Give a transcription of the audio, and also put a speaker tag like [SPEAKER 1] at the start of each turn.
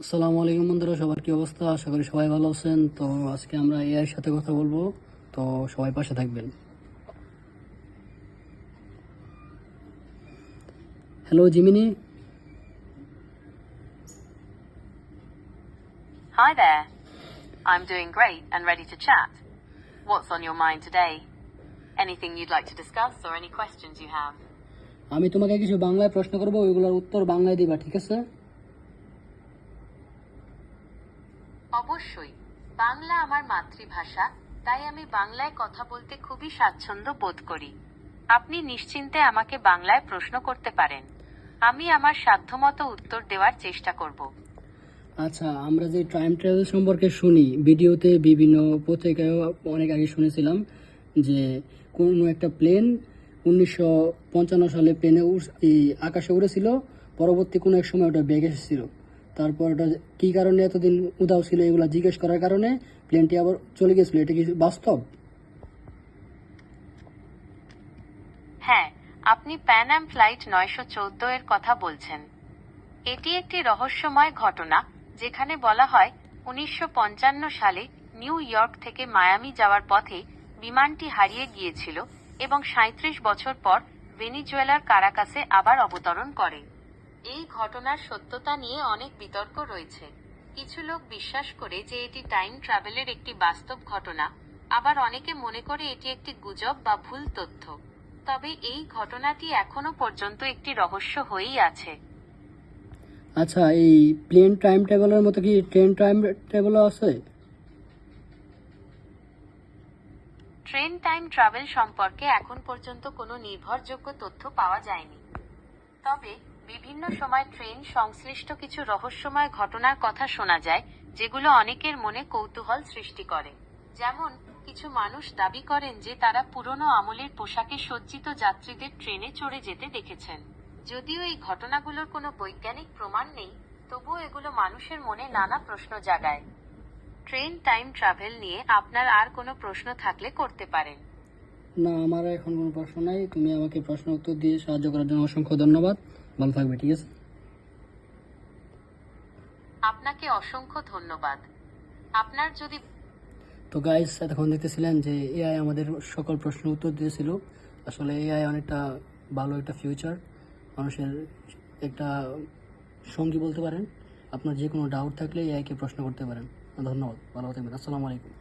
[SPEAKER 1] আসসালামু আলাইকুম বন্ধুরা, সবার কি অবস্থা? আশা করি সবাই ভালো আছেন। তো আজকে আমরা এআই এর সাথে কথা বলবো, তো সবাই পাশে থাকবেন। Hello Gemini.
[SPEAKER 2] Hi there. I'm doing great and ready to chat. What's on your mind today? Anything you'd like to discuss or any questions you have?
[SPEAKER 1] আমি তোমাকে কিছু বাংলায় প্রশ্ন করবো, ওইগুলোর উত্তর বাংলায় দিবা, ঠিক আছে?
[SPEAKER 2] অবশ্যই। বাংলা আমার মাতৃভাষা, তাই আমি বাংলায় কথা বলতে খুবই স্বাচ্ছন্দ্য বোধ করি। আপনি নিশ্চিন্তে আমাকে বাংলায় প্রশ্ন করতে পারেন। আমি আমার সাধ্যমতো উত্তর দেওয়ার চেষ্টা করব।
[SPEAKER 1] আচ্ছা, আমরা যে টাইম ট্রাভেল সম্পর্কে শুনি ভিডিওতে, বিভিন্ন পত্রিকায়ও অনেক আগে শুনেছিলাম যে কোনো একটা প্লেন 1955 সালে প্লেনে আকাশে উড়েছিল, পরবর্তী কোনো এক সময় ওটা বেগ এসেছিল। তারপর ওটা কী কারণে এতদিন উধাও ছিল এগুলো জিজ্ঞেস করার কারণে প্লেনটি আবার চলে গেছিলো। এটা কি বাস্তব?
[SPEAKER 2] হ্যাঁ, আপনি প্যান অ্যাম ফ্লাইট 914 এর কথা বলছেন। এটি একটি রহস্যময় ঘটনা, যেখানে বলা হয় 1955 সালে নিউ ইয়র্ক থেকে মায়ামি যাওয়ার পথে বিমানটি হারিয়ে গিয়েছিল এবং 37 বছর পর ভেনিজুয়েলার কারাকাসে আবার অবতরণ করে। এই ঘটনার সত্যতা নিয়ে অনেক বিতর্ক রয়েছে। কিছু লোক বিশ্বাস করে যে এটি টাইম ট্রাভেলের একটি বাস্তব ঘটনা, আবার অনেকে মনে করে এটি একটি গুজব বা ভুল তথ্য। তবে এই ঘটনাটি এখনো পর্যন্ত একটি রহস্য হয়েই আছে।
[SPEAKER 1] আচ্ছা, এই প্লেন টাইম ট্রাভেলের মতো কি ট্রেন টাইম ট্রাভেলও আছে?
[SPEAKER 2] ট্রেন টাইম ট্রাভেল সম্পর্কে এখন পর্যন্ত কোনো নির্ভরযোগ্য তথ্য পাওয়া যায়নি। তবে বিভিন্ন সময় ট্রেন সংশ্লিষ্ট কিছু রহস্যময় ঘটনার কথা শোনা যায়, যেগুলো অনেকের মনে কৌতূহল সৃষ্টি করে। যেমন, কিছু মানুষ দাবি করেন যে তারা পুরনো আমলের পোশাকে সজ্জিত যাত্রীদের ট্রেনে চড়ে যেতে দেখেছেন। যদিও এই ঘটনাগুলোর কোনো বৈজ্ঞানিক প্রমাণ নেই, তবুও এগুলো মানুষের মনে নানা প্রশ্ন জাগায়। ট্রেন টাইম ট্রাভেল নিয়ে আপনার আর কোনো প্রশ্ন থাকলে করতে পারেন।
[SPEAKER 1] না, আমার এখন কোনো প্রশ্ন নাই। তুমি আমাকে প্রশ্ন উত্তর দিয়ে সাহায্য করার জন্য অসংখ্য ধন্যবাদ। ভালো থাকবে, ঠিক আছে?
[SPEAKER 2] আপনাকে অসংখ্য ধন্যবাদ। আপনার যদি
[SPEAKER 1] তো গাইস, এতক্ষণ দেখতেছিলেন যে এআই আমাদের সকল প্রশ্নের উত্তর দিয়েছিল। আসলে এআই অনেকটা ভালো একটা ফিউচার, মানুষের একটা সঙ্গী বলতে পারেন। আপনার যে কোনো ডাউট থাকলে এআইকে প্রশ্ন করতে পারেন। ধন্যবাদ, ভালো থাকবেন। আসসালামু আলাইকুম।